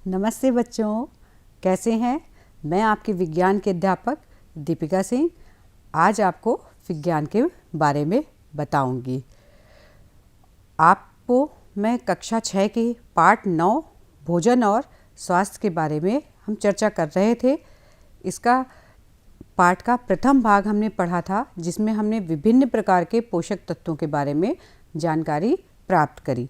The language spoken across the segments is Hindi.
नमस्ते बच्चों, कैसे हैं? मैं आपकी विज्ञान के अध्यापक दीपिका सिंह आज आपको विज्ञान के बारे में बताऊंगी। आपको मैं कक्षा 6 के पाठ 9 भोजन और स्वास्थ्य के बारे में हम चर्चा कर रहे थे। इसका पाठ का प्रथम भाग हमने पढ़ा था, जिसमें हमने विभिन्न प्रकार के पोषक तत्वों के बारे में जानकारी प्राप्त करी।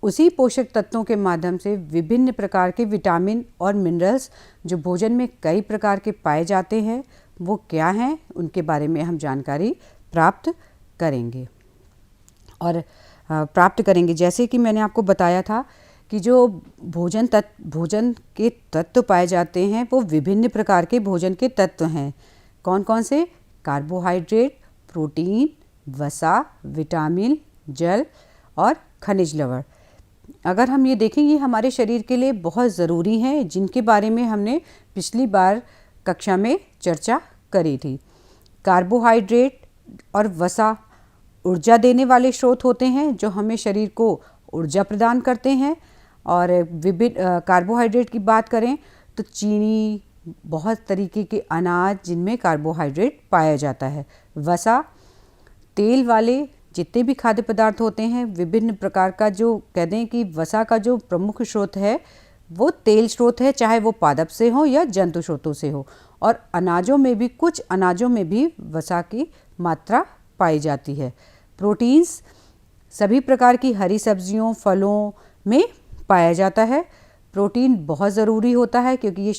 उसी पोषक तत्वों के माध्यम से विभिन्न प्रकार के विटामिन और मिनरल्स जो भोजन में कई प्रकार के पाए जाते हैं, वो क्या हैं, उनके बारे में हम जानकारी प्राप्त करेंगे। जैसे कि मैंने आपको बताया था कि जो भोजन के तत्व पाए जाते हैं वो विभिन्न प्रकार के भोजन के तत्व हैं। कौन कौन से? कार्बोहाइड्रेट, प्रोटीन, वसा, विटामिन, जल और खनिज लवण। अगर हम ये देखें, ये हमारे शरीर के लिए बहुत ज़रूरी हैं, जिनके बारे में हमने पिछली बार कक्षा में चर्चा करी थी। कार्बोहाइड्रेट और वसा ऊर्जा देने वाले स्रोत होते हैं, जो हमें शरीर को ऊर्जा प्रदान करते हैं। और विभिन्न कार्बोहाइड्रेट की बात करें तो चीनी, बहुत तरीके के अनाज जिनमें कार्बोहाइड्रेट पाया जाता है। वसा तेल वाले जितने भी खाद्य पदार्थ होते हैं, विभिन्न प्रकार का, जो कहते हैं कि वसा का जो प्रमुख स्रोत है वो तेल स्रोत है, चाहे वो पादप से हो या जंतु स्रोतों से हो। और अनाजों में भी, कुछ अनाजों में भी वसा की मात्रा पाई जाती है। प्रोटीन्स सभी प्रकार की हरी सब्जियों, फलों में पाया जाता है। प्रोटीन बहुत ज़रूरी होता है क्योंकि ये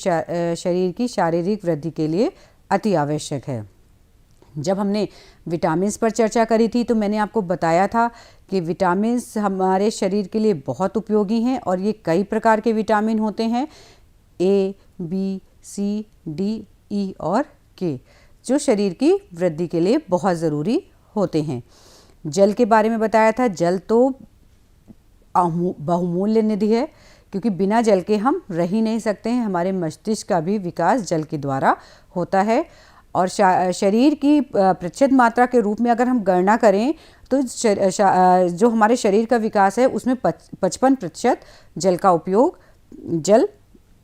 शरीर की शारीरिक वृद्धि के लिए अति आवश्यक है। जब हमने विटामिन्स पर चर्चा करी थी तो मैंने आपको बताया था कि विटामिन्स हमारे शरीर के लिए बहुत उपयोगी हैं और ये कई प्रकार के विटामिन होते हैं, A, B, C, D, E और K, जो शरीर की वृद्धि के लिए बहुत ज़रूरी होते हैं। जल के बारे में बताया था। जल तो बहुमूल्य निधि है, क्योंकि बिना जल के हम रह ही नहीं सकते हैं। हमारे मस्तिष्क का भी विकास जल के द्वारा होता है। और शरीर की प्रतिशत मात्रा के रूप में अगर हम गणना करें तो जो हमारे शरीर का विकास है उसमें 55% जल का उपयोग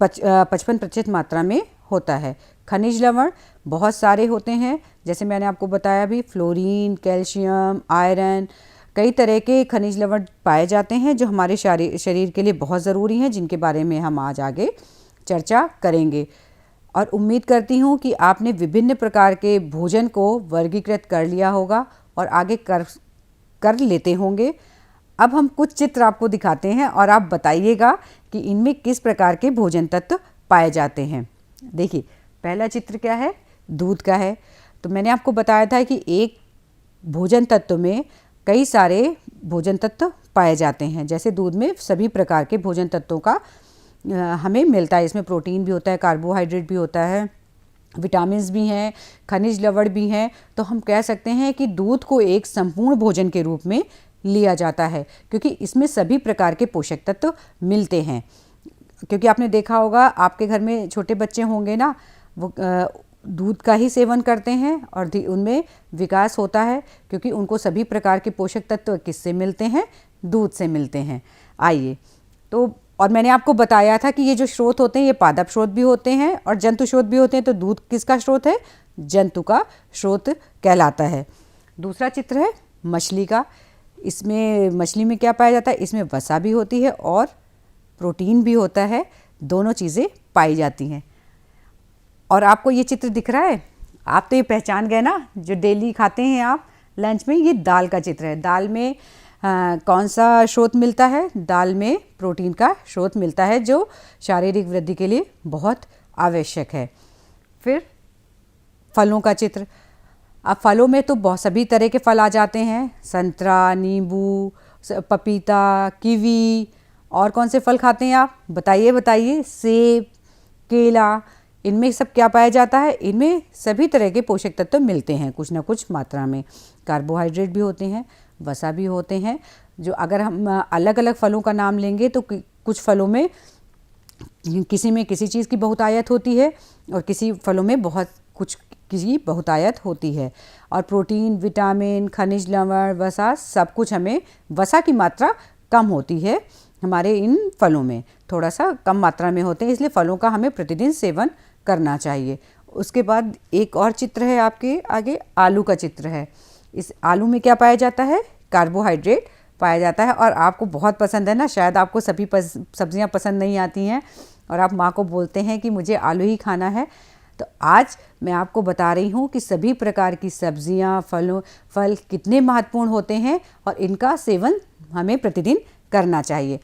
55% मात्रा में होता है। खनिज लवण बहुत सारे होते हैं, जैसे मैंने आपको बताया भी, फ्लोरीन, कैल्शियम, आयरन, कई तरह के खनिज लवण पाए जाते हैं जो हमारे शरीर के लिए बहुत ज़रूरी हैं, जिनके बारे में हम आज आगे चर्चा करेंगे। और उम्मीद करती हूँ कि आपने विभिन्न प्रकार के भोजन को वर्गीकृत कर लिया होगा और आगे कर लेते होंगे। अब हम कुछ चित्र आपको दिखाते हैं और आप बताइएगा कि इनमें किस प्रकार के भोजन तत्व पाए जाते हैं। देखिए, पहला चित्र क्या है? दूध का है। तो मैंने आपको बताया था कि एक भोजन तत्व में कई सारे भोजन तत्व पाए जाते हैं। जैसे दूध में सभी प्रकार के भोजन तत्वों का हमें मिलता है। इसमें प्रोटीन भी होता है, कार्बोहाइड्रेट भी होता है, विटामिन्स भी हैं, खनिज लवण भी हैं। तो हम कह सकते हैं कि दूध को एक संपूर्ण भोजन के रूप में लिया जाता है, क्योंकि इसमें सभी प्रकार के पोषक तत्व मिलते हैं। क्योंकि आपने देखा होगा, आपके घर में छोटे बच्चे होंगे ना, वो दूध का ही सेवन करते हैं और उनमें विकास होता है, क्योंकि उनको सभी प्रकार के पोषक तत्व किससे मिलते हैं? दूध से मिलते हैं। आइए, तो और मैंने आपको बताया था कि ये जो स्रोत होते हैं ये पादप स्रोत भी होते हैं और जंतु स्रोत भी होते हैं। तो दूध किसका स्रोत है? जंतु का स्रोत कहलाता है। दूसरा चित्र है मछली का। इसमें मछली में क्या पाया जाता है? इसमें वसा भी होती है और प्रोटीन भी होता है, दोनों चीज़ें पाई जाती हैं। और आपको ये चित्र दिख रहा है, आप तो ये पहचान गए ना, जो डेली खाते हैं आप लंच में, ये दाल का चित्र है। दाल में कौन सा स्रोत मिलता है? दाल में प्रोटीन का स्रोत मिलता है, जो शारीरिक वृद्धि के लिए बहुत आवश्यक है। फिर फलों का चित्र। अब फलों में तो बहुत सभी तरह के फल आ जाते हैं, संतरा, नींबू, पपीता, कीवी। और कौन से फल खाते हैं आप? बताइए। सेब, केला, इनमें सब क्या पाया जाता है? इनमें सभी तरह के पोषक तत्व मिलते हैं कुछ ना कुछ मात्रा में। कार्बोहाइड्रेट भी होते हैं, वसा भी होते हैं। जो अगर हम अलग अलग फलों का नाम लेंगे तो कुछ फलों में किसी चीज़ की बहुतायत होती है और किसी फलों में किसी बहुतायत होती है। और प्रोटीन, विटामिन, खनिज लवण, वसा, सब कुछ हमें, वसा की मात्रा कम होती है हमारे इन फलों में थोड़ा सा कम मात्रा में होते हैं, इसलिए फलों का हमें प्रतिदिन सेवन करना चाहिए। उसके बाद एक और चित्र है आपके आगे, आलू का चित्र है। इस आलू में क्या पाया जाता है? कार्बोहाइड्रेट पाया जाता है। और आपको बहुत पसंद है ना, शायद आपको सभी सब्जियां पसंद नहीं आती हैं और आप माँ को बोलते हैं कि मुझे आलू ही खाना है। तो आज मैं आपको बता रही हूँ कि सभी प्रकार की सब्जियां, फल कितने महत्वपूर्ण होते हैं और इनका सेवन हमें प्रतिदिन करना चाहिए।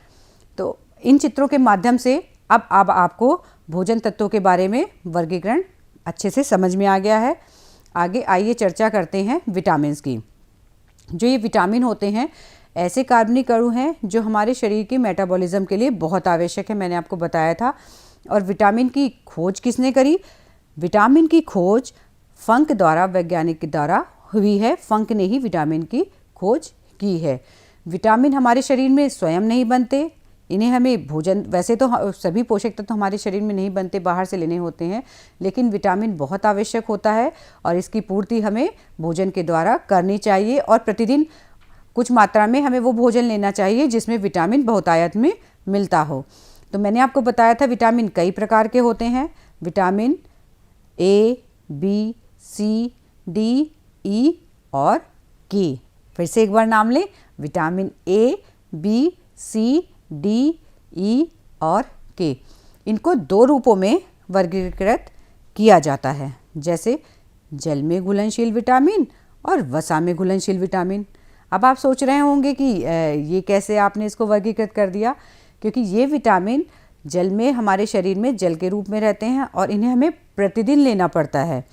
तो इन चित्रों के माध्यम से अब आपको भोजन तत्वों के बारे में वर्गीकरण अच्छे से समझ में आ गया है। आगे आइए चर्चा करते हैं विटामिन्स की। जो ये विटामिन होते हैं ऐसे कार्बनिक अणु हैं जो हमारे शरीर के मेटाबॉलिज्म के लिए बहुत आवश्यक है, मैंने आपको बताया था। और विटामिन की खोज किसने करी? विटामिन की खोज फंक द्वारा, वैज्ञानिक के द्वारा हुई है। फंक ने ही विटामिन की खोज की है। विटामिन हमारे शरीर में स्वयं नहीं बनते, इन्हें हमें भोजन, वैसे तो सभी पोषक तत्व हमारे शरीर में नहीं बनते, बाहर से लेने होते हैं, लेकिन विटामिन बहुत आवश्यक होता है और इसकी पूर्ति हमें भोजन के द्वारा करनी चाहिए। और प्रतिदिन कुछ मात्रा में हमें वो भोजन लेना चाहिए जिसमें विटामिन बहुतायत में मिलता हो। तो मैंने आपको बताया था विटामिन कई प्रकार के होते हैं। Vitamin A, B, C, D, E और के। फिर से एक बार नाम लें, vitamin A, B, C, D, E और के। इनको दो रूपों में वर्गीकृत किया जाता है, जैसे जल में घुलनशील विटामिन और वसा में घुलनशील विटामिन। अब आप सोच रहे होंगे कि ये कैसे आपने इसको वर्गीकृत कर दिया, क्योंकि ये विटामिन जल में हमारे शरीर में जल के रूप में रहते हैं और इन्हें हमें प्रतिदिन लेना पड़ता है।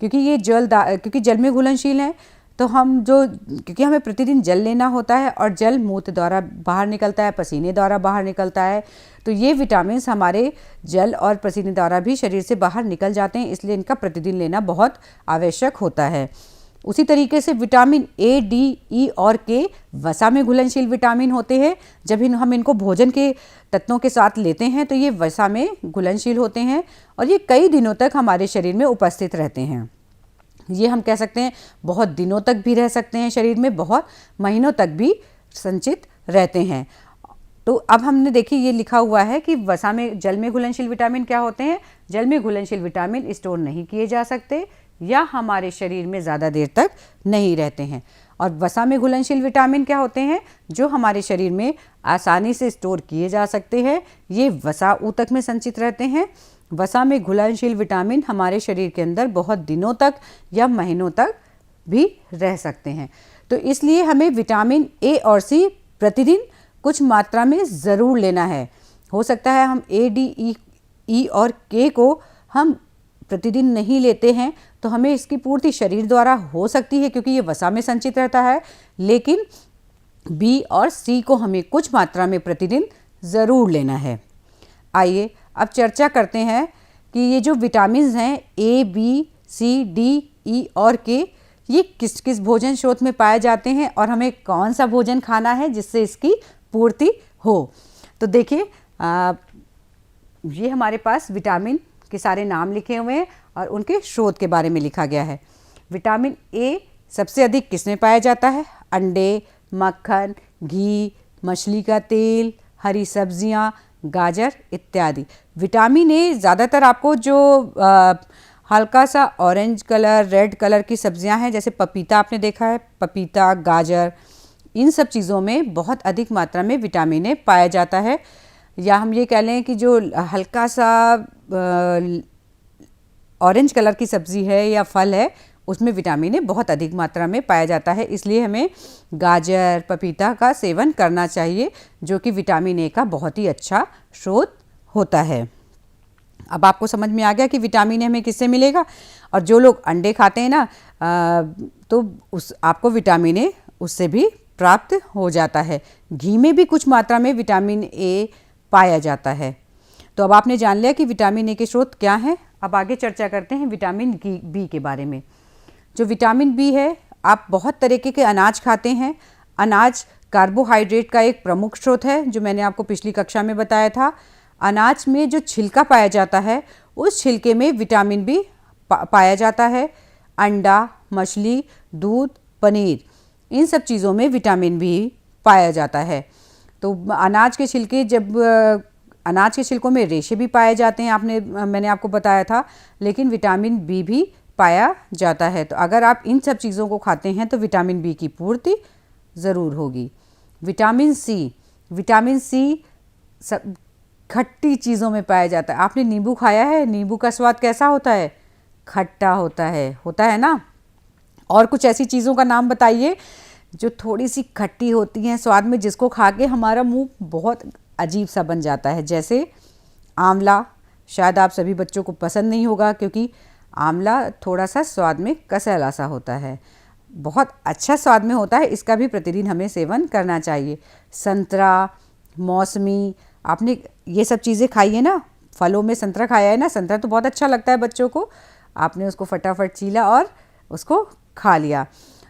क्योंकि जल में घुलनशील हैं, तो क्योंकि हमें प्रतिदिन जल लेना होता है और जल मूत्र द्वारा बाहर निकलता है, पसीने द्वारा बाहर निकलता है, तो ये विटामिन्स हमारे जल और पसीने द्वारा भी शरीर से बाहर निकल जाते हैं, इसलिए इनका प्रतिदिन लेना बहुत आवश्यक होता है। उसी तरीके से विटामिन ए, डी, ई और के वसा में घुलनशील विटामिन होते हैं। जब हम इनको भोजन के तत्वों के साथ लेते हैं तो ये वसा में घुलनशील होते हैं और ये कई दिनों तक हमारे शरीर में उपस्थित रहते हैं। ये हम कह सकते हैं बहुत दिनों तक भी रह सकते हैं शरीर में, बहुत महीनों तक भी संचित रहते हैं। तो अब हमने देखिए ये लिखा हुआ है कि वसा में, जल में घुलनशील विटामिन क्या होते हैं? जल में घुलनशील विटामिन स्टोर नहीं किए जा सकते या हमारे शरीर में ज़्यादा देर तक नहीं रहते हैं। और वसा में घुलनशील विटामिन क्या होते हैं? जो हमारे शरीर में आसानी से स्टोर किए जा सकते हैं, ये वसा ऊतक में संचित रहते हैं। वसा में घुलनशील विटामिन हमारे शरीर के अंदर बहुत दिनों तक या महीनों तक भी रह सकते हैं। तो इसलिए हमें विटामिन ए और सी प्रतिदिन कुछ मात्रा में ज़रूर लेना है। हो सकता है हम ए, डी, ई और के को हम प्रतिदिन नहीं लेते हैं, तो हमें इसकी पूर्ति शरीर द्वारा हो सकती है क्योंकि ये वसा में संचित रहता है, लेकिन बी और सी को हमें कुछ मात्रा में प्रतिदिन ज़रूर लेना है। आइए अब चर्चा करते हैं कि ये जो विटामिन्स हैं ए, बी, सी, डी, ई और के, ये किस किस भोजन स्रोत में पाए जाते हैं और हमें कौन सा भोजन खाना है जिससे इसकी पूर्ति हो। तो देखिए ये हमारे पास विटामिन के सारे नाम लिखे हुए हैं और उनके स्रोत के बारे में लिखा गया है। विटामिन ए सबसे अधिक किसमें पाया जाता है? अंडे, मक्खन, घी, मछली का तेल, हरी सब्जियां, गाजर इत्यादि। विटामिन ए ज़्यादातर आपको जो हल्का सा ऑरेंज कलर, रेड कलर की सब्जियां हैं, जैसे पपीता आपने देखा है, पपीता, गाजर, इन सब चीज़ों में बहुत अधिक मात्रा में विटामिन ए पाया जाता है। या हम ये कह लें कि जो हल्का सा ऑरेंज कलर की सब्ज़ी है या फल है, उसमें विटामिन ए बहुत अधिक मात्रा में पाया जाता है। इसलिए हमें गाजर, पपीता का सेवन करना चाहिए, जो कि विटामिन ए का बहुत ही अच्छा स्रोत होता है। अब आपको समझ में आ गया कि विटामिन ए हमें किससे मिलेगा। और जो लोग अंडे खाते हैं ना, तो आपको विटामिन ए उससे भी प्राप्त हो जाता है। घी में भी कुछ मात्रा में विटामिन ए पाया जाता है। तो अब आपने जान लिया कि विटामिन ए के स्रोत क्या हैं। अब आगे चर्चा करते हैं विटामिन बी के बारे में। जो विटामिन बी है, आप बहुत तरीके के अनाज खाते हैं। अनाज कार्बोहाइड्रेट का एक प्रमुख स्रोत है, जो मैंने आपको पिछली कक्षा में बताया था। अनाज में जो छिलका पाया जाता है, उस छिलके में विटामिन बी पाया जाता है। अंडा, मछली, दूध, पनीर, इन सब चीज़ों में विटामिन बी पाया जाता है। तो अनाज के छिलके, जब अनाज के छिलकों में रेशे भी पाए जाते हैं, मैंने आपको बताया था, लेकिन विटामिन बी भी पाया जाता है। तो अगर आप इन सब चीज़ों को खाते हैं तो विटामिन बी की पूर्ति ज़रूर होगी। विटामिन सी सब खट्टी चीज़ों में पाया जाता है। आपने नींबू खाया है? नींबू का स्वाद कैसा होता है? खट्टा होता है ना। और कुछ ऐसी चीज़ों का नाम बताइए जो थोड़ी सी खट्टी होती हैं स्वाद में, जिसको खा के हमारा मुंह बहुत अजीब सा बन जाता है। जैसे आंवला, शायद आप सभी बच्चों को पसंद नहीं होगा क्योंकि आंवला थोड़ा सा स्वाद में कसैला सा होता है, बहुत अच्छा स्वाद में होता है, इसका भी प्रतिदिन हमें सेवन करना चाहिए। संतरा, मौसमी, आपने ये सब चीज़ें खाई है ना, फलों में संतरा खाया है ना, संतरा तो बहुत अच्छा लगता है बच्चों को, आपने उसको फटाफट छीला और उसको खा लिया।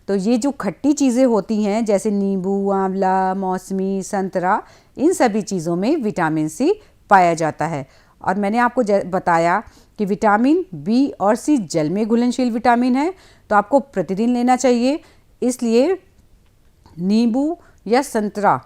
तो ये जो खट्टी चीज़ें होती हैं जैसे नींबू, आंवला, मौसमी, संतरा, इन सभी चीज़ों में विटामिन सी पाया जाता है। और मैंने आपको बताया कि विटामिन बी और सी जल में घुलनशील विटामिन है, तो आपको प्रतिदिन लेना चाहिए। इसलिए नींबू या संतरा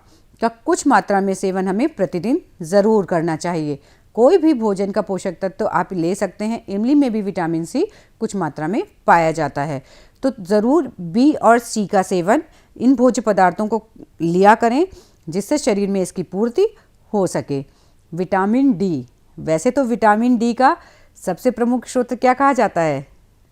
का कुछ मात्रा में सेवन हमें प्रतिदिन ज़रूर करना चाहिए। कोई भी भोजन का पोषक तत्व तो आप ले सकते हैं। इमली में भी विटामिन सी कुछ मात्रा में पाया जाता है, तो ज़रूर बी और सी का सेवन इन भोज्य पदार्थों को लिया करें, जिससे शरीर में इसकी पूर्ति हो सके। विटामिन डी, वैसे तो विटामिन डी का सबसे प्रमुख स्रोत क्या कहा जाता है?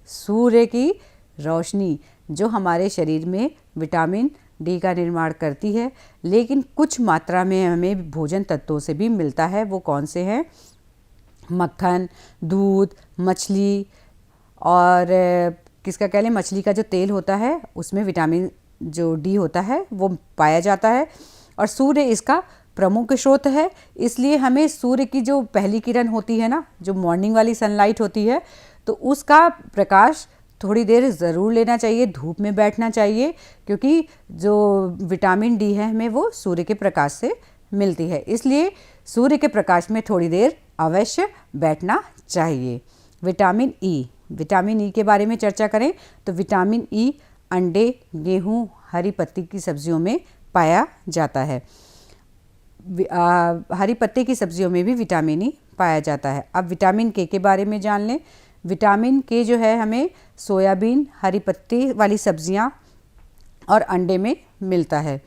सूर्य की रोशनी, जो हमारे शरीर में विटामिन डी का निर्माण करती है, लेकिन कुछ मात्रा में हमें भोजन तत्वों से भी मिलता है। वो कौन से हैं? मक्खन, दूध, मछली, और किसका कह लें, मछली का जो तेल होता है उसमें विटामिन जो डी होता है वो पाया जाता है। और सूर्य इसका प्रमुख स्रोत है, इसलिए हमें सूर्य की जो पहली किरण होती है ना, जो मॉर्निंग वाली सनलाइट होती है, तो उसका प्रकाश थोड़ी देर ज़रूर लेना चाहिए, धूप में बैठना चाहिए, क्योंकि जो विटामिन डी है हमें वो सूर्य के प्रकाश से मिलती है। इसलिए सूर्य के प्रकाश में थोड़ी देर अवश्य बैठना चाहिए। विटामिन ई के बारे में चर्चा करें तो विटामिन ई अंडे, गेहूँ, हरी पत्ती की सब्जियों में पाया जाता है। हरी पत्ते की सब्जियों में भी विटामिन ई पाया जाता है। अब विटामिन के बारे में जान लें। विटामिन के जो है हमें सोयाबीन, हरी पत्ती वाली सब्जियां और अंडे में मिलता है।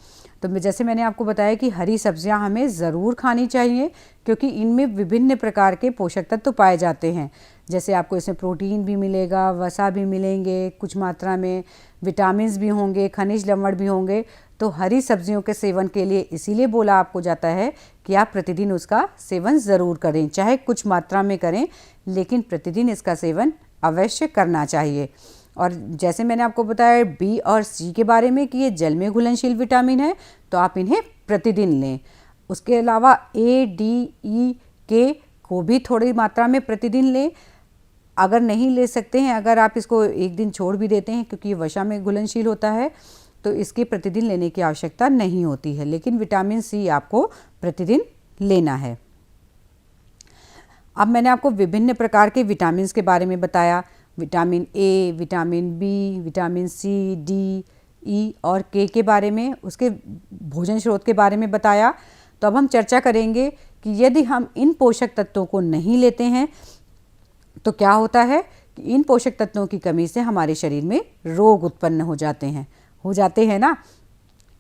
तो जैसे मैंने आपको बताया कि हरी सब्जियां हमें ज़रूर खानी चाहिए, क्योंकि इनमें विभिन्न प्रकार के पोषक तत्व पाए जाते हैं। जैसे आपको इसमें प्रोटीन भी मिलेगा, वसा भी मिलेंगे, कुछ मात्रा में विटामिन्स भी होंगे, खनिज लवण भी होंगे। तो हरी सब्जियों के सेवन के लिए इसीलिए बोला आपको जाता है कि आप प्रतिदिन उसका सेवन ज़रूर करें, चाहे कुछ मात्रा में करें, लेकिन प्रतिदिन इसका सेवन अवश्य करना चाहिए। और जैसे मैंने आपको बताया बी और सी के बारे में कि ये जल में घुलनशील विटामिन है, तो आप इन्हें प्रतिदिन लें। उसके अलावा ए, डी, ई, के को भी थोड़ी मात्रा में प्रतिदिन लें। अगर नहीं ले सकते हैं, अगर आप इसको एक दिन छोड़ भी देते हैं, क्योंकि ये वसा में घुलनशील होता है, तो इसके प्रतिदिन लेने की आवश्यकता नहीं होती है, लेकिन विटामिन सी आपको प्रतिदिन लेना है। अब मैंने आपको विभिन्न प्रकार के विटामिन के बारे में बताया। Vitamin A, vitamin B, vitamin C, D, E और के बारे में, उसके भोजन स्रोत के बारे में बताया। तो अब हम चर्चा करेंगे कि यदि हम इन पोषक तत्वों को नहीं लेते हैं तो क्या होता है कि इन पोषक तत्वों की कमी से हमारे शरीर में रोग उत्पन्न हो जाते हैं ना।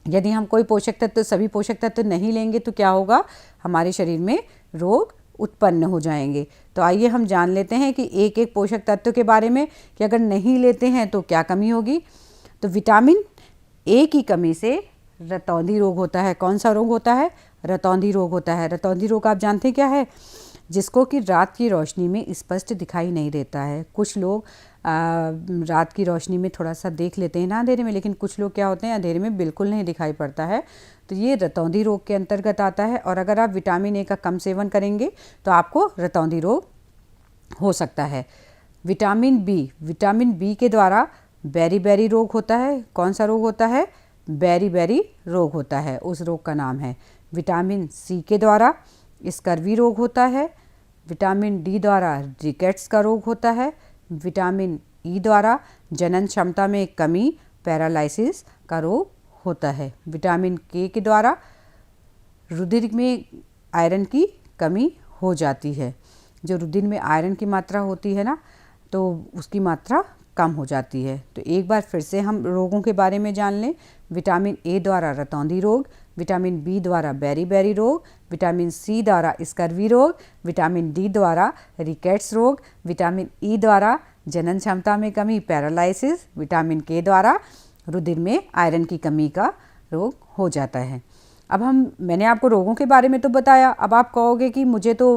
यदि हम कोई पोषक तत्व, सभी पोषक तत्व नहीं लेंगे तो क्या होगा? हमारे शरीर में रोग उत्पन्न हो जाएंगे। तो आइए हम जान लेते हैं कि एक एक पोषक तत्व के बारे में कि अगर नहीं लेते हैं तो क्या कमी होगी। तो विटामिन ए की कमी से रतौंधी रोग होता है। कौन सा रोग होता है? रतौंधी रोग होता है। रतौंधी रोग आप जानते हैं क्या है? जिसको कि रात की रोशनी में स्पष्ट दिखाई नहीं देता है। कुछ लोग रात की रोशनी में थोड़ा सा देख लेते हैं ना अंधेरे में, लेकिन कुछ लोग क्या होते हैं अंधेरे में बिल्कुल नहीं दिखाई पड़ता है। तो ये रतौंधी रोग के अंतर्गत आता है। और अगर आप विटामिन ए का कम सेवन करेंगे तो आपको रतौंधी रोग हो सकता है। विटामिन बी के द्वारा बेरी रोग होता है। कौन सा रोग होता है? बेरी रोग होता है, उस रोग का नाम है। विटामिन सी के द्वारा स्कर्वी रोग होता है। विटामिन डी द्वारा रिकेट्स का रोग होता है। विटामिन ई द्वारा जनन क्षमता में कमी, पैरालिसिस का रोग होता है। विटामिन के द्वारा रुधिर में आयरन की कमी हो जाती है। जो रुधिर में आयरन की मात्रा होती है ना, तो उसकी मात्रा कम हो जाती है। तो एक बार फिर से हम रोगों के बारे में जान लें। विटामिन ए द्वारा रतौंधी रोग, विटामिन बी द्वारा बेरी-बेरी रोग, विटामिन सी द्वारा स्कर्वी रोग, विटामिन डी द्वारा रिकेट्स रोग, विटामिन ई द्वारा जनन क्षमता में कमी पैरालिसिस, विटामिन के द्वारा रुधिर में आयरन की कमी का रोग हो जाता है। अब मैंने आपको रोगों के बारे में तो बताया, अब आप कहोगे कि मुझे तो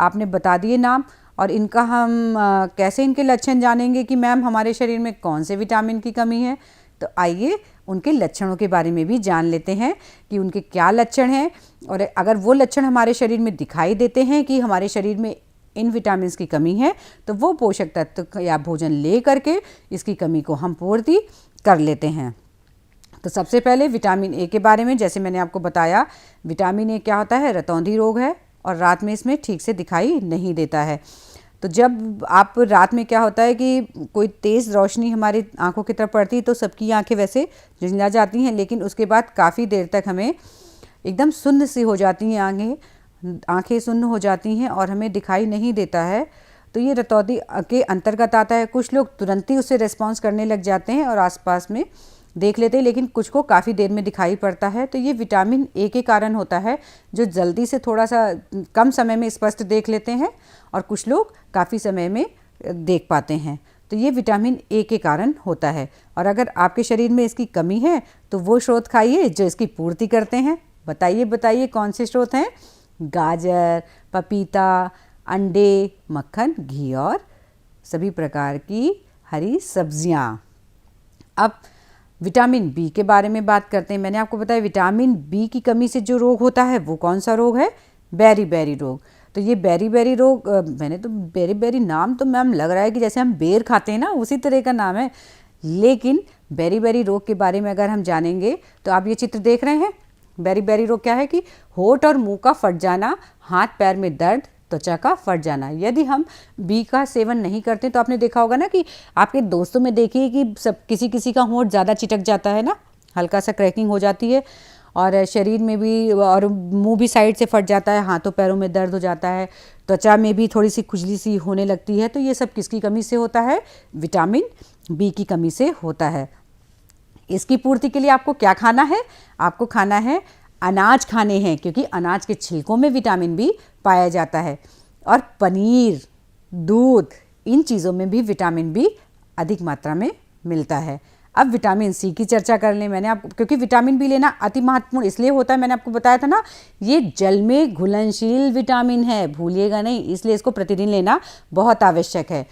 आपने बता दिए नाम, और इनका हम कैसे इनके लक्षण जानेंगे कि मैम हमारे शरीर में कौन से विटामिन की कमी है। तो आइए उनके लक्षणों के बारे में भी जान लेते हैं कि उनके क्या लक्षण हैं, और अगर वो लक्षण हमारे शरीर में दिखाई देते हैं कि हमारे शरीर में इन विटामिन की कमी है, तो वो पोषक तत्व या भोजन ले करके इसकी कमी को हम पूर्ति कर लेते हैं। तो सबसे पहले विटामिन ए के बारे में, जैसे मैंने आपको बताया, विटामिन ए क्या होता है, रतौंधी रोग है और रात में इसमें ठीक से दिखाई नहीं देता है। तो जब आप रात में क्या होता है कि कोई तेज़ रोशनी हमारी आंखों की तरफ पड़ती है तो सबकी आंखें वैसे झुंझला जाती हैं, लेकिन उसके बाद काफ़ी देर तक हमें एकदम सुन्न सी हो जाती हैं, आंखें सुन्न हो जाती हैं और हमें दिखाई नहीं देता है। तो ये रतौंधी के अंतर्गत आता है। कुछ लोग तुरंत ही उससे रिस्पॉन्स करने लग जाते हैं और आसपास में देख लेते हैं, लेकिन कुछ को काफ़ी देर में दिखाई पड़ता है। तो ये विटामिन ए के कारण होता है, जो जल्दी से थोड़ा सा कम समय में स्पष्ट देख लेते हैं और कुछ लोग काफ़ी समय में देख पाते हैं। तो ये विटामिन ए के कारण होता है। और अगर आपके शरीर में इसकी कमी है तो वो स्रोत खाइए जो इसकी पूर्ति करते हैं। बताइए कौन से स्रोत हैं? गाजर, पपीता, अंडे, मक्खन, घी और सभी प्रकार की हरी सब्जियां। अब विटामिन बी के बारे में बात करते हैं। मैंने आपको बताया विटामिन बी की कमी से जो रोग होता है वो कौन सा रोग है? बेरी-बेरी रोग। तो ये बेरी-बेरी रोग, मैंने तो बेरी-बेरी नाम तो मैम लग रहा है कि जैसे हम बेर खाते हैं ना, उसी तरह का नाम है। लेकिन बेरी-बेरी रोग के बारे में अगर हम जानेंगे तो आप ये चित्र देख रहे हैं। बेरी-बेरी रोग क्या है कि होंठ और मुंह का फट जाना, हाथ पैर में दर्द, त्वचा का फट जाना। यदि हम बी का सेवन नहीं करते तो आपने देखा होगा ना कि आपके दोस्तों में देखिए कि सब किसी का होंठ ज़्यादा चिटक जाता है ना, हल्का सा क्रैकिंग हो जाती है, और शरीर में भी, और मुंह भी साइड से फट जाता है, हाथों पैरों में दर्द हो जाता है, त्वचा में भी थोड़ी सी खुजली सी होने लगती है। तो ये सब किसकी कमी से होता है? विटामिन बी की कमी से होता है। इसकी पूर्ति के लिए आपको क्या खाना है? आपको खाना है अनाज खाने हैं, क्योंकि अनाज के छिलकों में विटामिन बी पाया जाता है। और पनीर, दूध, इन चीज़ों में भी विटामिन बी अधिक मात्रा में मिलता है। अब विटामिन सी की चर्चा कर लें। मैंने आपको, क्योंकि विटामिन बी लेना अति महत्वपूर्ण इसलिए होता है, मैंने आपको बताया था ना, ये जल में घुलनशील विटामिन है, भूलिएगा नहीं, इसलिए इसको प्रतिदिन लेना बहुत आवश्यक है।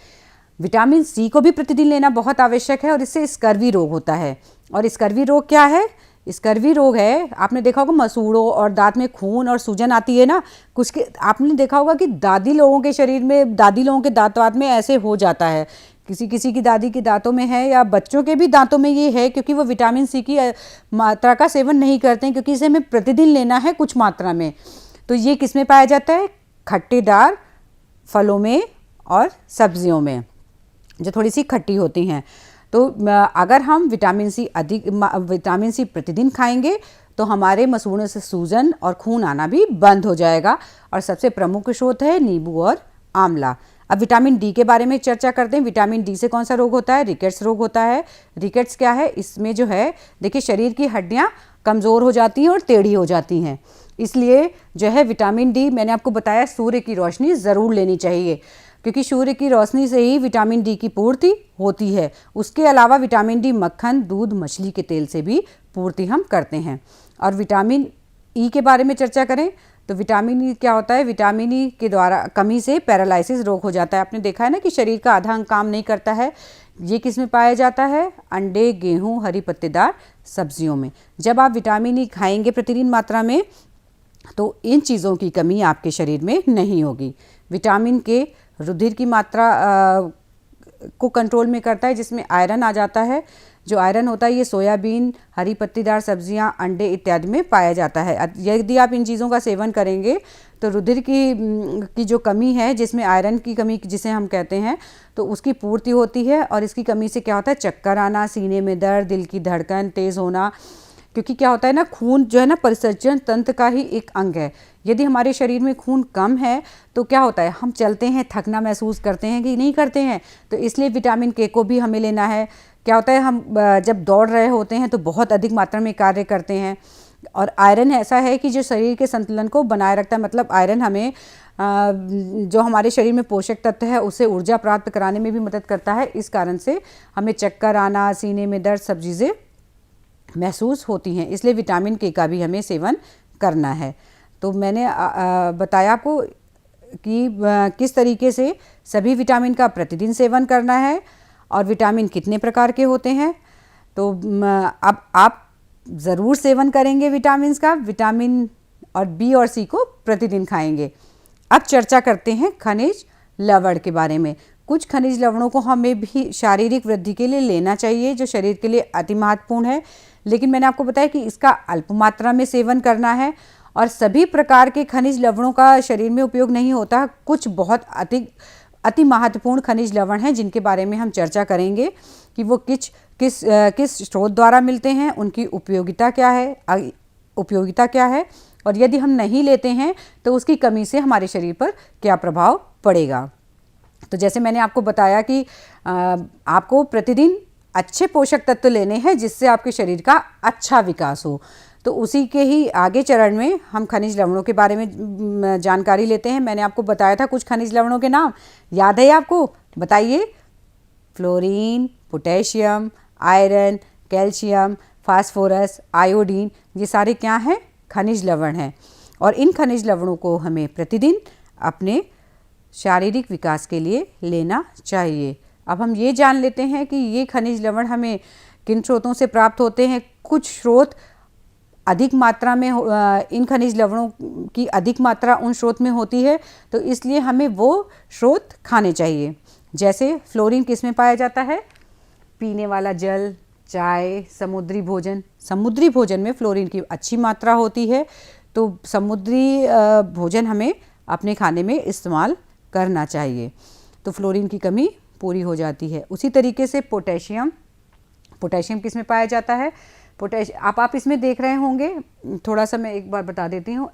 विटामिन सी को भी प्रतिदिन लेना बहुत आवश्यक है, और इससे स्कर्वी रोग होता है। और स्कर्वी रोग क्या है? स्कर्वी रोग है, आपने देखा होगा मसूड़ों और दांत में खून और सूजन आती है ना, कुछ के आपने देखा होगा कि दादी लोगों के शरीर में, दादी लोगों के दांत में ऐसे हो जाता है, किसी की दादी के दांतों में है, या बच्चों के भी दांतों में ये है, क्योंकि वो विटामिन सी की मात्रा का सेवन नहीं करते हैं, क्योंकि इसे हमें प्रतिदिन लेना है कुछ मात्रा में। तो ये किस में पाया जाता है? खट्टेदार फलों में और सब्जियों में, जो थोड़ी सी खट्टी होती हैं। तो अगर हम विटामिन सी प्रतिदिन खाएंगे तो हमारे मसूड़ों से सूजन और खून आना भी बंद हो जाएगा। और सबसे प्रमुख स्रोत है नींबू और आंवला। अब विटामिन डी के बारे में चर्चा करते हैं। विटामिन डी से कौन सा रोग होता है? रिकेट्स रोग होता है। रिकेट्स क्या है? इसमें जो है, देखिए, शरीर की हड्डियां कमज़ोर हो जाती हैं और टेढ़ी हो जाती हैं। इसलिए जो है विटामिन डी, मैंने आपको बताया, सूर्य की रोशनी ज़रूर लेनी चाहिए, क्योंकि सूर्य की रोशनी से ही विटामिन डी की पूर्ति होती है। उसके अलावा विटामिन डी मक्खन, दूध, मछली के तेल से भी पूर्ति हम करते हैं। और विटामिन ई के बारे में चर्चा करें तो विटामिन ई क्या होता है? विटामिन ई के द्वारा कमी से पैरालिसिस रोग हो जाता है। आपने देखा है ना कि शरीर का आधा अंग काम नहीं करता है। ये किस में पाया जाता है? अंडे, गेहूँ, हरी पत्तेदार सब्जियों में। जब आप विटामिन ई खाएंगे प्रतिदिन मात्रा में तो इन चीज़ों की कमी आपके शरीर में नहीं होगी। विटामिन के रुधिर की मात्रा को कंट्रोल में करता है, जिसमें आयरन आ जाता है। जो आयरन होता है ये सोयाबीन, हरी पत्तीदार सब्जियां, अंडे इत्यादि में पाया जाता है। यदि आप इन चीज़ों का सेवन करेंगे तो रुधिर की जो कमी है, जिसमें आयरन की कमी जिसे हम कहते हैं, तो उसकी पूर्ति होती है। और इसकी कमी से क्या होता है? चक्कर आना, सीने में दर्द, दिल की धड़कन तेज़ होना, क्योंकि क्या होता है ना, खून जो है ना परिसंचरण तंत्र का ही एक अंग है। यदि हमारे शरीर में खून कम है तो क्या होता है, हम चलते हैं थकना महसूस करते हैं कि नहीं करते हैं। तो इसलिए विटामिन के को भी हमें लेना है। क्या होता है, हम जब दौड़ रहे होते हैं तो बहुत अधिक मात्रा में कार्य करते हैं। और आयरन ऐसा है कि जो शरीर के संतुलन को बनाए रखता है, मतलब आयरन हमें जो हमारे शरीर में पोषक तत्व है उसे ऊर्जा प्राप्त कराने में भी मदद करता है। इस कारण से हमें चक्कर आना, सीने में दर्द, सब चीज़ें महसूस होती हैं। इसलिए विटामिन के का भी हमें सेवन करना है। तो मैंने बताया आपको कि किस तरीके से सभी विटामिन का प्रतिदिन सेवन करना है और विटामिन कितने प्रकार के होते हैं। तो अब आप ज़रूर सेवन करेंगे विटामिन का। विटामिन और बी और सी को प्रतिदिन खाएंगे। अब चर्चा करते हैं खनिज लवण के बारे में। कुछ खनिज लवणों को हमें भी शारीरिक वृद्धि के लिए लेना चाहिए, जो शरीर के लिए अति महत्वपूर्ण है। लेकिन मैंने आपको बताया कि इसका अल्प मात्रा में सेवन करना है। और सभी प्रकार के खनिज लवणों का शरीर में उपयोग नहीं होता। कुछ बहुत अति महत्वपूर्ण खनिज लवण हैं जिनके बारे में हम चर्चा करेंगे कि वो किस स्रोत द्वारा मिलते हैं, उनकी उपयोगिता क्या है और यदि हम नहीं लेते हैं तो उसकी कमी से हमारे शरीर पर क्या प्रभाव पड़ेगा। तो जैसे मैंने आपको बताया कि आपको प्रतिदिन अच्छे पोषक तत्व लेने हैं जिससे आपके शरीर का अच्छा विकास हो। तो उसी के ही आगे चरण में हम खनिज लवणों के बारे में जानकारी लेते हैं। मैंने आपको बताया था कुछ खनिज लवणों के नाम, याद है आपको? बताइए। Fluorine, potassium, iron, calcium, phosphorus, iodine, ये सारे क्या हैं? खनिज लवण हैं। और इन खनिज लवणों को हमें प्रतिदिन अपने शारीरिक विकास के लिए लेना चाहिए। अब हम ये जान लेते हैं कि ये खनिज लवण हमें किन स्रोतों से प्राप्त होते हैं। कुछ स्रोत अधिक मात्रा में इन खनिज लवणों की अधिक मात्रा उन स्रोत में होती है, तो इसलिए हमें वो स्रोत खाने चाहिए। जैसे फ्लोरीन किस में पाया जाता है? पीने वाला जल, चाय, समुद्री भोजन। समुद्री भोजन में फ्लोरीन की अच्छी मात्रा होती है, तो समुद्री भोजन हमें अपने खाने में इस्तेमाल करना चाहिए, तो फ्लोरीन की कमी पूरी हो जाती है। उसी तरीके से पोटेशियम किस में पाया जाता है? आप इसमें देख रहे होंगे, थोड़ा सा मैं एक बार बता देती हूँ।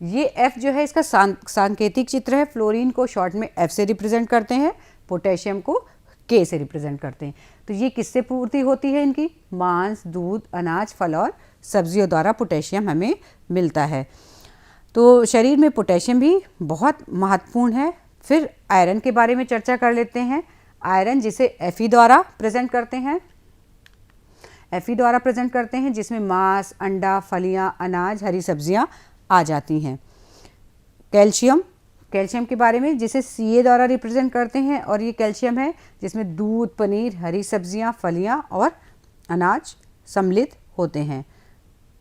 ये एफ जो है इसका सांकेतिक चित्र है। फ्लोरीन को शॉर्ट में एफ से रिप्रेजेंट करते हैं, पोटेशियम को के से रिप्रेजेंट करते हैं। तो ये किससे पूर्ति होती है इनकी? मांस, दूध, अनाज, फल और सब्जियों द्वारा पोटेशियम हमें मिलता है। तो शरीर में पोटेशियम भी बहुत महत्वपूर्ण है। फिर आयरन के बारे में चर्चा कर लेते हैं। आयरन जिसे एफई द्वारा प्रेजेंट करते हैं, जिसमें मांस, अंडा, फलियां, अनाज, हरी सब्जियां आ जाती हैं। कैल्शियम के बारे में जिसे सीए द्वारा रिप्रेजेंट करते हैं, और ये कैल्शियम है जिसमें दूध, पनीर, हरी सब्जियां, फलियां और अनाज सम्मिलित होते हैं।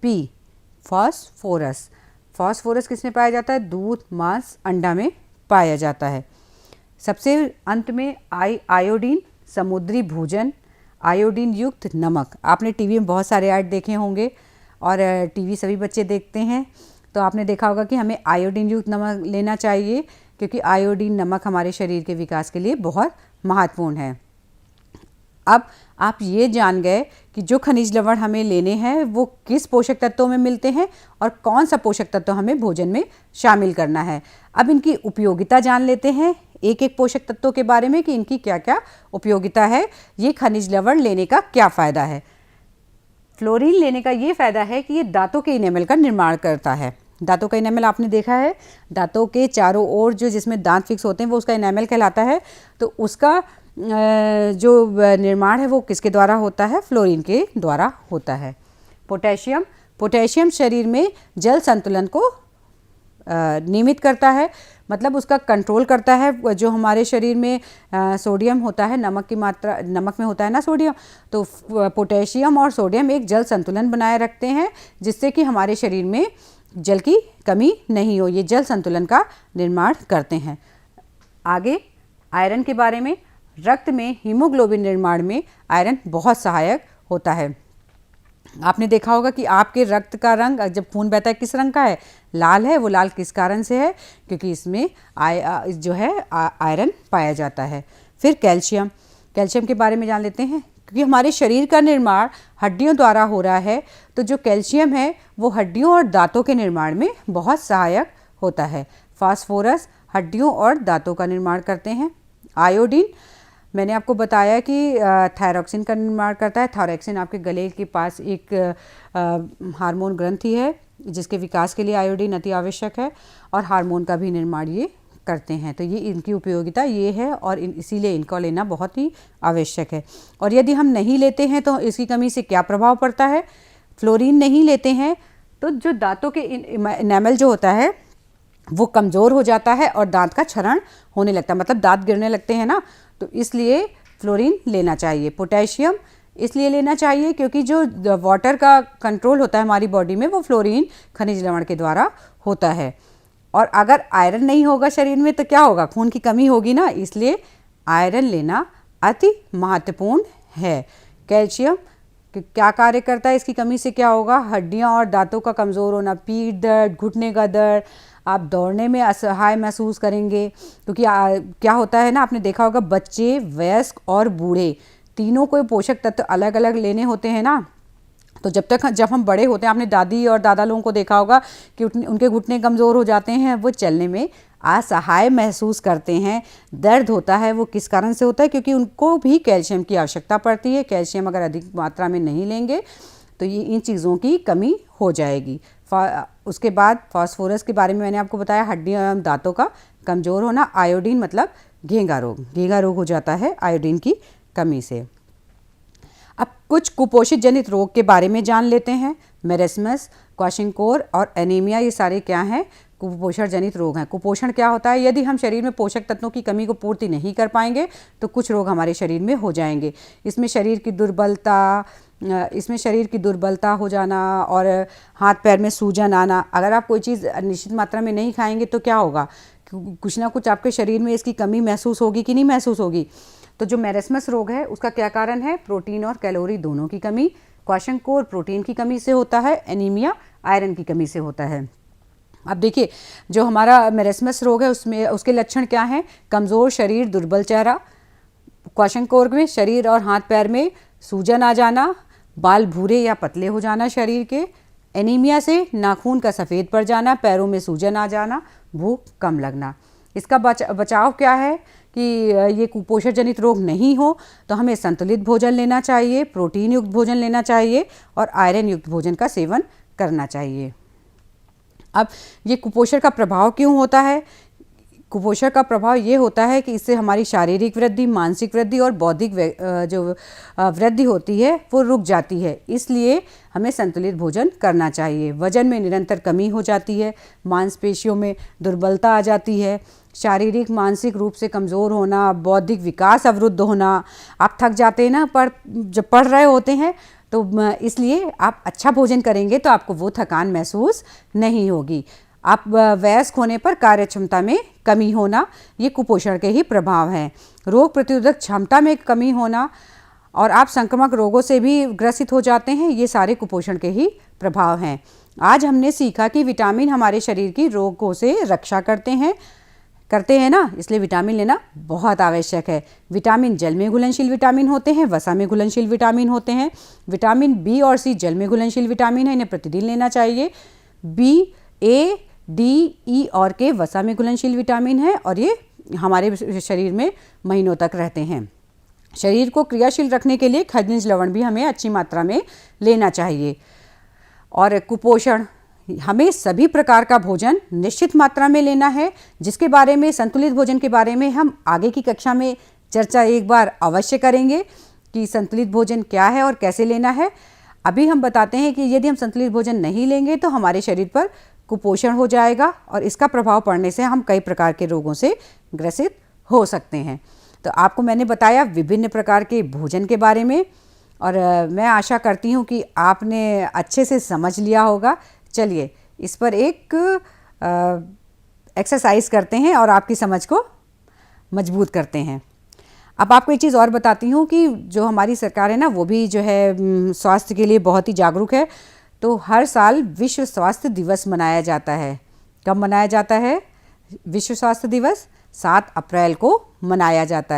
पी, फास्फोरस किस में पाया जाता है? दूध, मांस, अंडा में पाया जाता है। सबसे अंत में आयोडीन, समुद्री भोजन, आयोडीन युक्त नमक। आपने टीवी में बहुत सारे ऐड देखे होंगे और टीवी सभी बच्चे देखते हैं, तो आपने देखा होगा कि हमें आयोडीन युक्त नमक लेना चाहिए, क्योंकि आयोडीन नमक हमारे शरीर के विकास के लिए बहुत महत्वपूर्ण है। अब आप ये जान गए कि जो खनिज लवण हमें लेने हैं वो किस पोषक तत्वों में मिलते हैं और कौन सा पोषक तत्व हमें भोजन में शामिल करना है। अब इनकी उपयोगिता जान लेते हैं, एक एक पोषक तत्वों के बारे में कि इनकी क्या क्या उपयोगिता है, ये खनिज लवण लेने का क्या फ़ायदा है। फ्लोरीन लेने का ये फ़ायदा है कि ये दांतों के इनेमल का निर्माण करता है। दांतों का इनेमल आपने देखा है, दांतों के चारों ओर जिसमें दांत फिक्स होते हैं वो उसका इनेमल कहलाता है। तो उसका जो निर्माण है वो किसके द्वारा होता है? फ्लोरीन के द्वारा होता है। पोटेशियम शरीर में जल संतुलन को नियमित करता है, मतलब उसका कंट्रोल करता है। जो हमारे शरीर में सोडियम होता है, नमक की मात्रा, नमक में होता है ना सोडियम, तो पोटेशियम और सोडियम एक जल संतुलन बनाए रखते हैं, जिससे कि हमारे शरीर में जल की कमी नहीं हो। ये जल संतुलन का निर्माण करते हैं। आगे आयरन के बारे में। रक्त में हीमोग्लोबिन निर्माण में आयरन बहुत सहायक होता है। आपने देखा होगा कि आपके रक्त का रंग जब खून बहता है किस रंग का है? लाल है। वो लाल किस कारण से है? क्योंकि इसमें जो है आयरन पाया जाता है। फिर कैल्शियम के बारे में जान लेते हैं। क्योंकि हमारे शरीर का निर्माण हड्डियों द्वारा हो रहा है, तो जो कैल्शियम है वो हड्डियों और दांतों के निर्माण में बहुत सहायक होता है। फास्फोरस हड्डियों और दांतों का निर्माण करते हैं। आयोडीन मैंने आपको बताया कि थायरॉक्सिन का निर्माण करता है। थायरॉक्सिन आपके गले के पास एक हार्मोन ग्रंथि है जिसके विकास के लिए आयोडीन अति आवश्यक है, और हार्मोन का भी निर्माण ये करते हैं। तो ये इनकी उपयोगिता ये है, और इसीलिए इनको लेना बहुत ही आवश्यक है। और यदि हम नहीं लेते हैं तो इसकी कमी से क्या प्रभाव पड़ता है? फ्लोरीन नहीं लेते हैं तो जो दांतों के इनेमल जो होता है वो कमज़ोर हो जाता है और दांत का क्षरण होने लगता है, मतलब दांत गिरने लगते हैं ना, तो इसलिए फ्लोरीन लेना चाहिए। पोटेशियम इसलिए लेना चाहिए क्योंकि जो वाटर का कंट्रोल होता है हमारी बॉडी में वो फ्लोरीन खनिज लवण के द्वारा होता है। और अगर आयरन नहीं होगा शरीर में तो क्या होगा? खून की कमी होगी ना, इसलिए आयरन लेना अति महत्वपूर्ण है। कैल्शियम क्या कार्य करता है? इसकी कमी से क्या होगा? हड्डियां और दांतों का कमज़ोर होना, पीठ दर्द, घुटने का दर्द, आप दौड़ने में असहाय महसूस करेंगे, क्योंकि क्या होता है ना, आपने देखा होगा बच्चे, वयस्क और बूढ़े तीनों को पोषक तत्व अलग अलग लेने होते हैं ना, तो जब हम बड़े होते हैं, आपने दादी और दादा लोगों को देखा होगा कि उनके घुटने कमज़ोर हो जाते हैं, वो चलने में असहाय महसूस करते हैं, दर्द होता है। वो किस कारण से होता है? क्योंकि उनको भी कैल्शियम की आवश्यकता पड़ती है। कैल्शियम अगर अधिक मात्रा में नहीं लेंगे तो ये इन चीज़ों की कमी हो जाएगी। उसके बाद फास्फोरस के बारे में मैंने आपको बताया, हड्डियों एवं दांतों का कमज़ोर होना। आयोडीन मतलब घेंघा रोग हो जाता है आयोडीन की कमी से। अब कुछ कुपोषित जनित रोग के बारे में जान लेते हैं। मेरेस्मस, क्वाशिंगकोर और एनीमिया, ये सारे क्या हैं? कुपोषण जनित रोग हैं। कुपोषण क्या होता है? यदि हम शरीर में पोषक तत्वों की कमी को पूर्ति नहीं कर पाएंगे तो कुछ रोग हमारे शरीर में हो जाएंगे। इसमें शरीर की दुर्बलता हो जाना और हाथ पैर में सूजन आना। अगर आप कोई चीज़ निश्चित मात्रा में नहीं खाएंगे तो क्या होगा? कुछ ना कुछ आपके शरीर में इसकी कमी महसूस होगी कि नहीं महसूस होगी? तो जो मेरेस्मस रोग है उसका क्या कारण है? प्रोटीन और कैलोरी दोनों की कमी। क्वाशिंगकोर प्रोटीन की कमी से होता है। एनीमिया आयरन की कमी से होता है। अब देखिए, जो हमारा मेरेस्मस रोग है उसमें उसके लक्षण क्या हैं? कमज़ोर शरीर, दुर्बल चेहरा। क्वाशिंगकोर में शरीर और हाथ पैर में सूजन आ जाना, बाल भूरे या पतले हो जाना शरीर के। एनीमिया से नाखून का सफ़ेद पड़ जाना, पैरों में सूजन आ जाना, भूख कम लगना। इसका बचाव क्या है कि ये कुपोषण जनित रोग नहीं हो तो हमें संतुलित भोजन लेना चाहिए, प्रोटीन युक्त भोजन लेना चाहिए और आयरन युक्त भोजन का सेवन करना चाहिए। अब ये कुपोषण का प्रभाव क्यों होता है? कुपोषण का प्रभाव ये होता है कि इससे हमारी शारीरिक वृद्धि, मानसिक वृद्धि और बौद्धिक जो वृद्धि होती है वो रुक जाती है। इसलिए हमें संतुलित भोजन करना चाहिए। वजन में निरंतर कमी हो जाती है, मांसपेशियों में दुर्बलता आ जाती है, शारीरिक मानसिक रूप से कमज़ोर होना, बौद्धिक विकास अवरुद्ध होना। आप थक जाते हैं ना जब पढ़ रहे होते हैं, तो इसलिए आप अच्छा भोजन करेंगे तो आपको वो थकान महसूस नहीं होगी। आप वयस्क होने पर कार्य क्षमता में कमी होना, ये कुपोषण के ही प्रभाव हैं। रोग प्रतिरोधक क्षमता में कमी होना और आप संक्रामक रोगों से भी ग्रसित हो जाते हैं, ये सारे कुपोषण के ही प्रभाव हैं। आज हमने सीखा कि विटामिन हमारे शरीर की रोगों से रक्षा करते हैं ना, इसलिए विटामिन लेना बहुत आवश्यक है। विटामिन जल में घुलनशील विटामिन होते हैं, वसा में घुलनशील विटामिन होते हैं। विटामिन बी और सी जल में घुलनशील विटामिन है, इन्हें प्रतिदिन लेना चाहिए। बी, ए, डी, ई और के वसा में घुलनशील विटामिन है और ये हमारे शरीर में महीनों तक रहते हैं। शरीर को क्रियाशील रखने के लिए खनिज लवण भी हमें अच्छी मात्रा में लेना चाहिए। और कुपोषण, हमें सभी प्रकार का भोजन निश्चित मात्रा में लेना है, जिसके बारे में, संतुलित भोजन के बारे में हम आगे की कक्षा में चर्चा एक बार अवश्य करेंगे कि संतुलित भोजन क्या है और कैसे लेना है। अभी हम बताते हैं कि यदि हम संतुलित भोजन नहीं लेंगे तो हमारे शरीर पर कुपोषण हो जाएगा और इसका प्रभाव पड़ने से हम कई प्रकार के रोगों से ग्रसित हो सकते हैं। तो आपको मैंने बताया विभिन्न प्रकार के भोजन के बारे में और मैं आशा करती हूँ कि आपने अच्छे से समझ लिया होगा। चलिए इस पर एक एक्सरसाइज करते हैं और आपकी समझ को मजबूत करते हैं। अब आपको एक चीज़ और बताती हूँ कि जो हमारी सरकार है ना, वो भी जो है स्वास्थ्य के लिए बहुत ही जागरूक है। तो हर साल विश्व स्वास्थ्य दिवस मनाया जाता है। कब मनाया जाता है? विश्व स्वास्थ्य दिवस 7 अप्रैल को मनाया जाता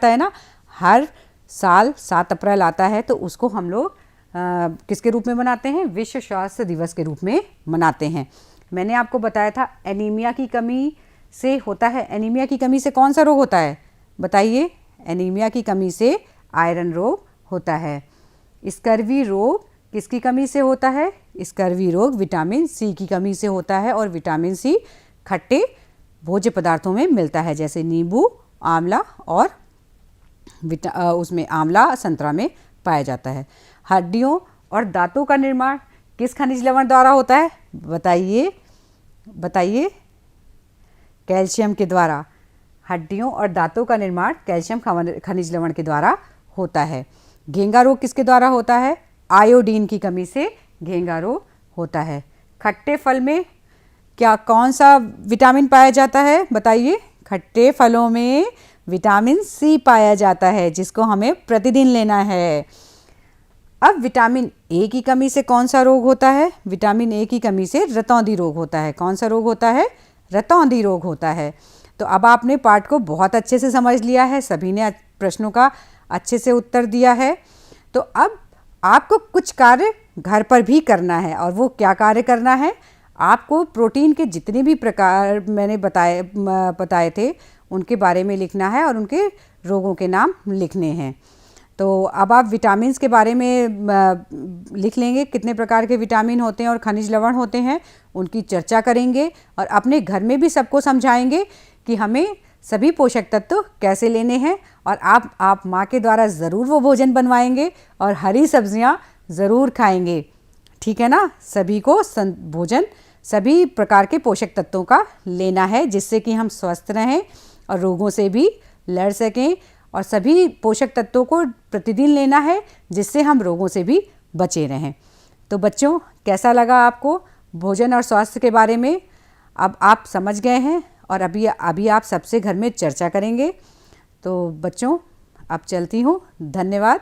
है ना। हर साल 7 अप्रैल आता है तो उसको हम लोग किसके रूप में मनाते हैं? विश्व स्वास्थ्य दिवस के रूप में मनाते हैं। मैंने आपको बताया था एनीमिया की कमी से होता है। एनीमिया की कमी से कौन सा रोग होता है बताइए? एनीमिया की कमी से आयरन रोग होता है। स्कर्वी रोग किसकी कमी से होता है? स्कर्वी रोग विटामिन सी की कमी से होता है और विटामिन सी खट्टे भोज्य पदार्थों में मिलता है, जैसे नींबू, आंवला और उसमें आंवला संतरा में पाया जाता है। हड्डियों और दांतों का निर्माण किस खनिज लवण द्वारा होता है? बताइए बताइए। कैल्शियम के द्वारा। हड्डियों और दांतों का निर्माण कैल्शियम खनिज लवण के द्वारा होता है। घेंगा रोग किसके द्वारा होता है? आयोडीन की कमी से घेंगा रोग होता है। खट्टे फल में क्या कौन सा विटामिन पाया जाता है? बताइए। खट्टे फलों में विटामिन सी पाया जाता है, जिसको हमें प्रतिदिन लेना है। अब विटामिन ए की कमी से कौन सा रोग होता है? विटामिन ए की कमी से रतौंधी रोग होता है। कौन सा रोग होता है? रतौंधी रोग होता है। तो अब आपने पाठ को बहुत अच्छे से समझ लिया है, सभी ने प्रश्नों का अच्छे से उत्तर दिया है। तो अब आपको कुछ कार्य घर पर भी करना है, और वो क्या कार्य करना है? आपको प्रोटीन के जितने भी प्रकार मैंने बताए थे उनके बारे में लिखना है और उनके रोगों के नाम लिखने हैं। तो अब आप विटामिन्स के बारे में लिख लेंगे, कितने प्रकार के विटामिन होते हैं और खनिज लवण होते हैं, उनकी चर्चा करेंगे और अपने घर में भी सबको समझाएंगे कि हमें सभी पोषक तत्व कैसे लेने हैं। और आप माँ के द्वारा ज़रूर वो भोजन बनवाएंगे और हरी सब्जियाँ ज़रूर खाएंगे, ठीक है ना? सभी को भोजन सभी प्रकार के पोषक तत्वों का लेना है, जिससे कि हम स्वस्थ रहें और रोगों से भी लड़ सकें। और सभी पोषक तत्वों को प्रतिदिन लेना है, जिससे हम रोगों से भी बचे रहें। तो बच्चों, कैसा लगा आपको भोजन और स्वास्थ्य के बारे में? अब आप समझ गए हैं और अभी आप सबसे घर में चर्चा करेंगे। तो बच्चों, अब चलती हूँ। धन्यवाद।